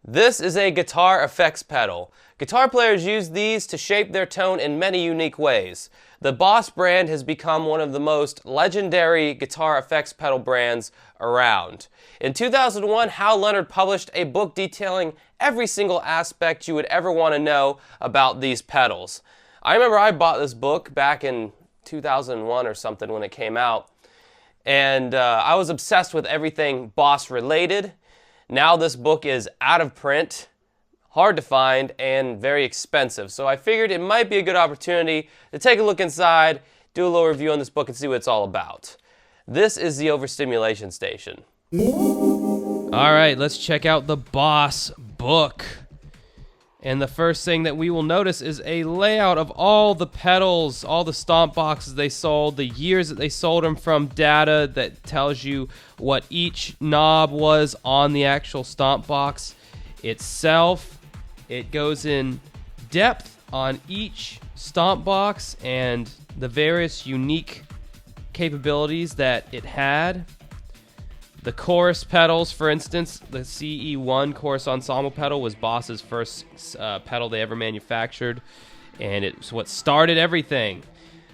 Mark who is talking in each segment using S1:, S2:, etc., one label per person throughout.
S1: This is a guitar effects pedal. Guitar players use these to shape their tone in many unique ways. The Boss brand has become one of the most legendary guitar effects pedal brands around. In 2001, Hal Leonard published a book detailing every single aspect you would ever want to know about these pedals. I remember I bought this book back in 2001 or something when it came out, and I was obsessed with everything Boss related. Now this book is out of print, hard to find, and very expensive. So I figured it might be a good opportunity to take a look inside, do a little review on this book, and see what it's all about. This is the Overstimulation Station. All right, let's check out the Boss book. And the first thing that we will notice is a layout of all the pedals, all the stomp boxes they sold, the years that they sold them from, data that tells you what each knob was on the actual stomp box itself. It goes in depth on each stomp box and the various unique capabilities that it had. The chorus pedals, for instance, the CE1 chorus ensemble pedal was Boss's first pedal they ever manufactured, and it's what started everything.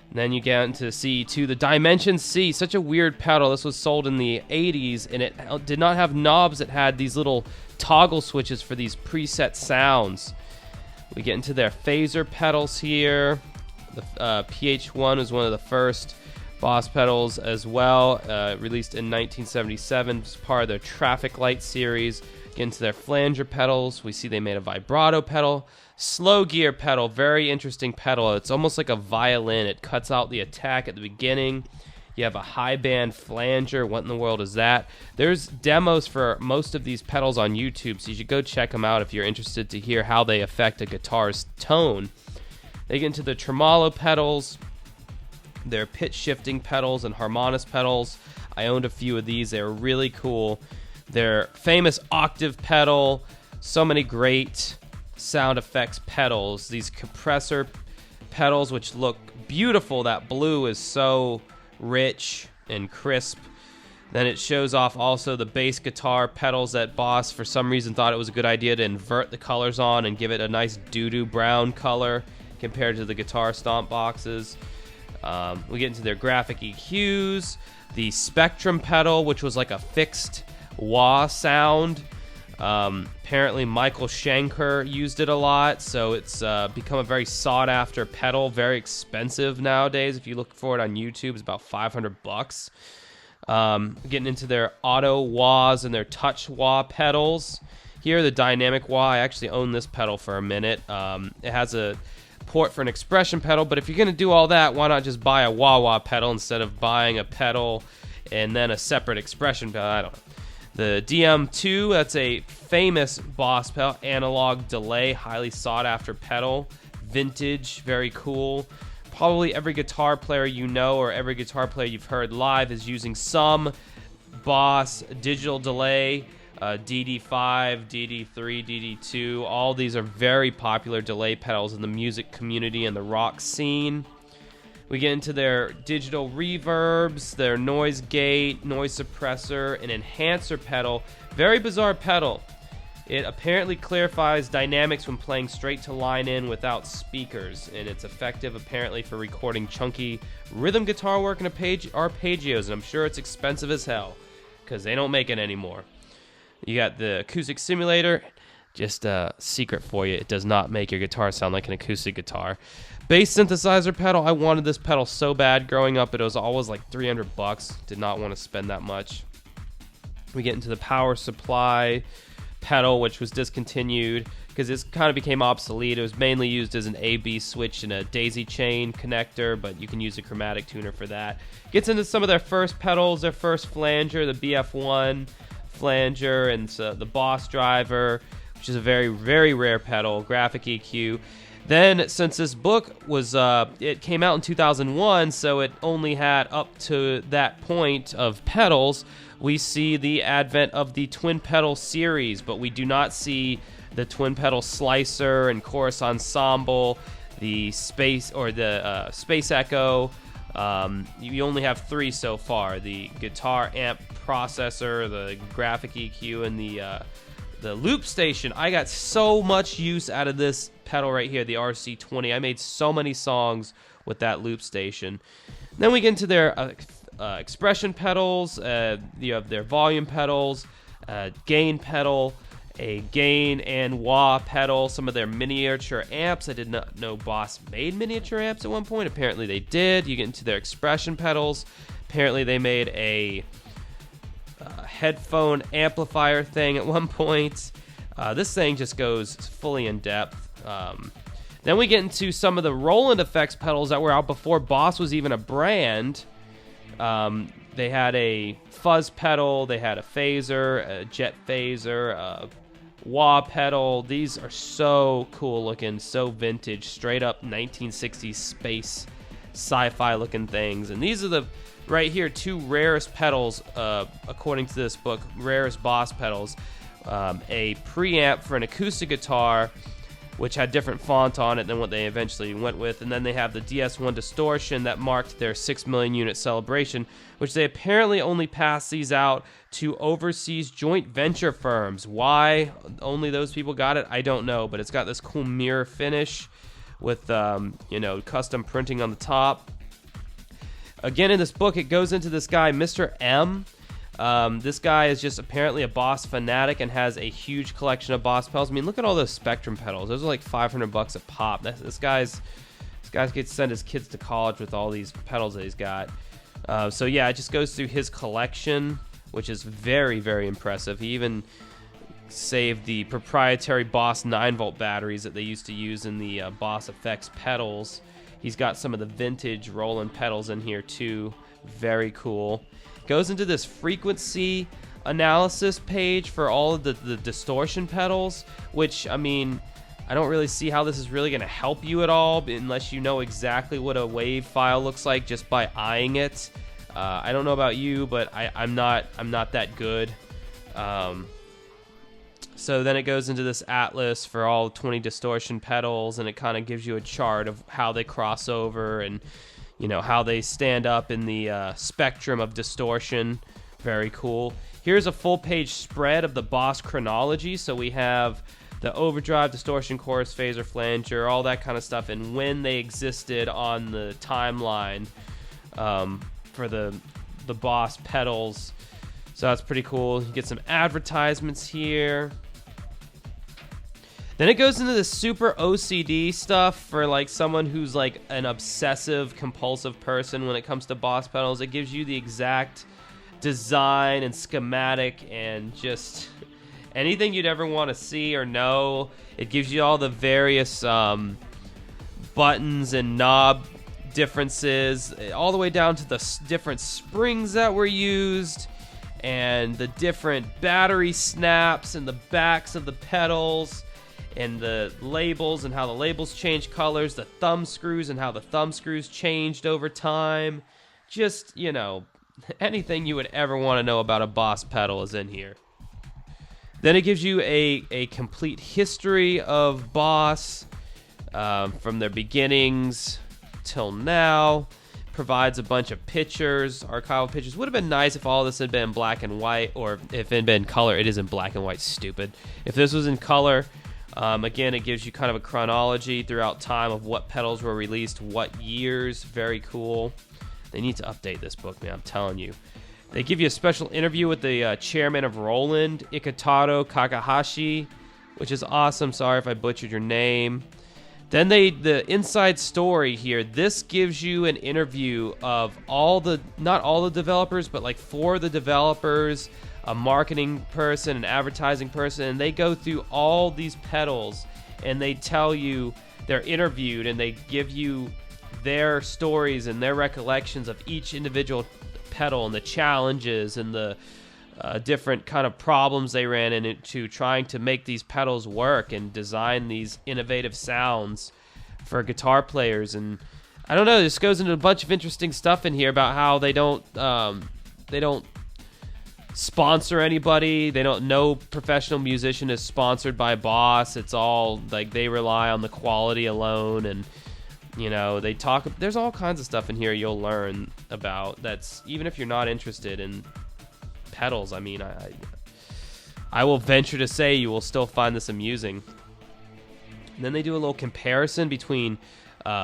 S1: And then you get into CE2, the Dimension C, such a weird pedal. This was sold in the 80s, and it did not have knobs. It had these little toggle switches for these preset sounds. We get into their phaser pedals here. The PH1 was one of the first Boss pedals as well, released in 1977 as part of their Traffic Light series. Get into their flanger pedals. We see they made a vibrato pedal. Slow gear pedal, very interesting pedal. It's almost like a violin. It cuts out the attack at the beginning. You have a high band flanger. What in the world is that? There's demos for most of these pedals on YouTube, so you should go check them out if you're interested to hear how they affect a guitar's tone. They get into the tremolo pedals, their pitch shifting pedals and harmonics pedals. I owned a few of these. They were really cool. Their famous octave pedal. So many great sound effects pedals. These compressor pedals, which look beautiful. That blue is so rich and crisp. Then it shows off also the bass guitar pedals that Boss, for some reason, thought it was a good idea to invert the colors on and give it a nice doo-doo brown color compared to the guitar stomp boxes. We get into their graphic EQs, the Spectrum pedal, which was like a fixed wah sound. Apparently Michael Schenker used it a lot, so it's become a very sought-after pedal, very expensive nowadays. If you look for it on YouTube, it's about $500. Getting into their auto wahs and their touch wah pedals. Here, the dynamic wah. I actually own this pedal for a minute. It has a port for an expression pedal, but if you're going to do all that, why not just buy a wah-wah pedal instead of buying a pedal and then a separate expression pedal? I don't know. The DM2, that's a famous Boss pedal, analog delay, highly sought after pedal, vintage, very cool. Probably every guitar player you know or every guitar player you've heard live is using some Boss digital delay. DD5, DD3, DD2, all these are very popular delay pedals in the music community and the rock scene. We get into their digital reverbs, their noise gate, noise suppressor, and enhancer pedal. Very bizarre pedal. It apparently clarifies dynamics when playing straight to line in without speakers, and it's effective apparently for recording chunky rhythm guitar work and arpeggios, and I'm sure it's expensive as hell because they don't make it anymore. You got the acoustic simulator. Just a secret for you, it does not make your guitar sound like an acoustic guitar. Bass synthesizer pedal. I wanted this pedal so bad growing up. It was always like $300. Did not want to spend that much. We get into the power supply pedal, which was discontinued because this kind of became obsolete. It was mainly used as an A-B switch and a daisy chain connector, but you can use a chromatic tuner for that. Gets into some of their first pedals, their first flanger, the BF1 flanger, and the Boss driver, which is a very, very rare pedal, graphic EQ. Then, since this book was, it came out in 2001, so it only had up to that point of pedals, we see the advent of the twin pedal series, but we do not see the twin pedal slicer and chorus ensemble, the space echo. You only have three so far: the guitar amp processor, the graphic EQ, and the loop station. I got so much use out of this pedal right here, the RC20. I made so many songs with that loop station. Then we get into their expression pedals. You have their volume pedals, gain pedal, a gain and wah pedal, some of their miniature amps. I did not know Boss made miniature amps at one point. Apparently they did. You get into their expression pedals. Apparently they made a headphone amplifier thing at one point. This thing just goes fully in depth. Then we get into some of the Roland effects pedals that were out before Boss was even a brand. They had a fuzz pedal, they had a phaser, a jet phaser, a wah pedal. These are so cool looking, so vintage, straight up 1960s space sci-fi looking things. And these are the right here 2 rarest pedals, according to this book, rarest Boss pedals. A preamp for an acoustic guitar, which had different font on it than what they eventually went with. And then they have the DS1 distortion that marked their 6 million unit celebration, which they apparently only passed these out to overseas joint venture firms. Why only those people got it, I don't know, but it's got this cool mirror finish with custom printing on the top. Again, in this book, it goes into this guy, Mr. M. This guy is just apparently a Boss fanatic and has a huge collection of Boss pedals. I mean, look at all those Spectrum pedals. Those are like $500 a pop. This guy's gets to send his kids to college with all these pedals that he's got. So yeah, it just goes through his collection, which is very, very impressive. He even saved the proprietary Boss 9-volt batteries that they used to use in the Boss Effects pedals. He's got some of the vintage Roland pedals in here too. Very cool. Goes into this frequency analysis page for all of the distortion pedals, which, I mean, I don't really see how this is really going to help you at all unless you know exactly what a wave file looks like just by eyeing it. I don't know about you, but I'm not that good. So then it goes into this atlas for all 20 distortion pedals, and it kind of gives you a chart of how they cross over and how they stand up in the spectrum of distortion. Very cool. Here's a full-page spread of the Boss chronology. So we have the overdrive, distortion, chorus, phaser, flanger, all that kind of stuff, and when they existed on the timeline for the Boss pedals. So that's pretty cool. You get some advertisements here. Then it goes into the super OCD stuff for like someone who's like an obsessive compulsive person when it comes to Boss pedals. It gives you the exact design and schematic and just anything you'd ever want to see or know. It gives you all the various buttons and knob differences, all the way down to the different springs that were used and the different battery snaps and the backs of the pedals, and the labels and how the labels change colors, the thumb screws and how the thumb screws changed over time. Just, anything you would ever want to know about a Boss pedal is in here. Then it gives you a complete history of Boss from their beginnings till now. Provides a bunch of pictures, archival pictures. Would have been nice if all this had been black and white, or if it had been color. It is in black and white, stupid. If this was in color... again, it gives you kind of a chronology throughout time of what pedals were released, what years. Very cool. They need to update this book, man. I'm telling you. They give you a special interview with the chairman of Roland, Iketaro Kakahashi, which is awesome. Sorry if I butchered your name. Then the inside story here. This gives you an interview of not all the developers, but like 4 of the developers, a marketing person, an advertising person, and they go through all these pedals and they tell you, they're interviewed and they give you their stories and their recollections of each individual pedal and the challenges and the different kind of problems they ran into trying to make these pedals work and design these innovative sounds for guitar players. And I don't know, this goes into a bunch of interesting stuff in here about how they don't sponsor anybody. They don't, no professional musician is sponsored by Boss. It's all like they rely on the quality alone, and they talk, there's all kinds of stuff in here you'll learn about that's, even if you're not interested in pedals. I mean, I will venture to say you will still find this amusing. And then they do a little comparison between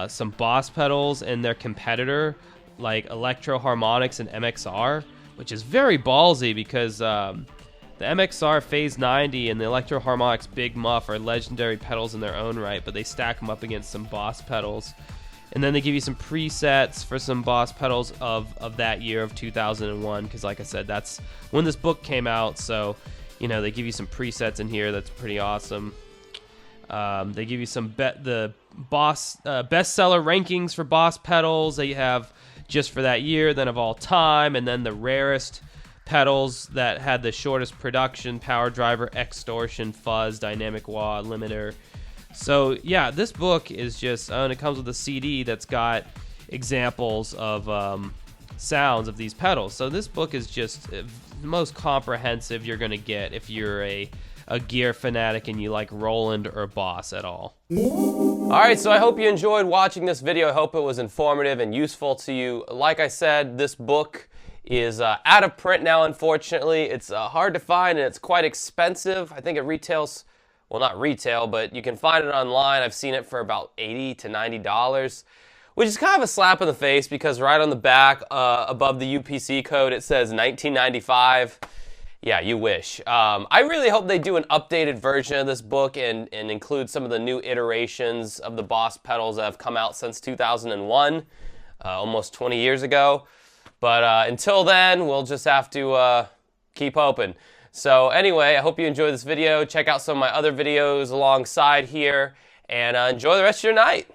S1: some Boss pedals and their competitor, like Electro Harmonix and MXR, which is very ballsy because the MXR Phase 90 and the Electro Harmonix Big Muff are legendary pedals in their own right, but they stack them up against some Boss pedals. And then they give you some presets for some Boss pedals of that year of 2001, because like I said, that's when this book came out, so you know, they give you some presets in here that's pretty awesome. They give you some the Boss bestseller rankings for Boss pedals that you have just for that year, then of all time, and then the rarest pedals that had the shortest production: power driver, extortion, fuzz, dynamic wah, limiter. So yeah, this book is just, and it comes with a CD that's got examples of sounds of these pedals. So this book is just the most comprehensive you're going to get if you're a gear fanatic and you like Roland or Boss at all. Alright, so I hope you enjoyed watching this video. I hope it was informative and useful to you. Like I said, this book is out of print now, unfortunately. It's hard to find and it's quite expensive. I think it retails, well, not retail, but you can find it online. I've seen it for about $80 to $90, which is kind of a slap in the face because right on the back, above the UPC code, it says 1995. Yeah, you wish. I really hope they do an updated version of this book and include some of the new iterations of the Boss pedals that have come out since 2001, almost 20 years ago. But until then, we'll just have to keep hoping. So anyway, I hope you enjoyed this video. Check out some of my other videos alongside here, and enjoy the rest of your night.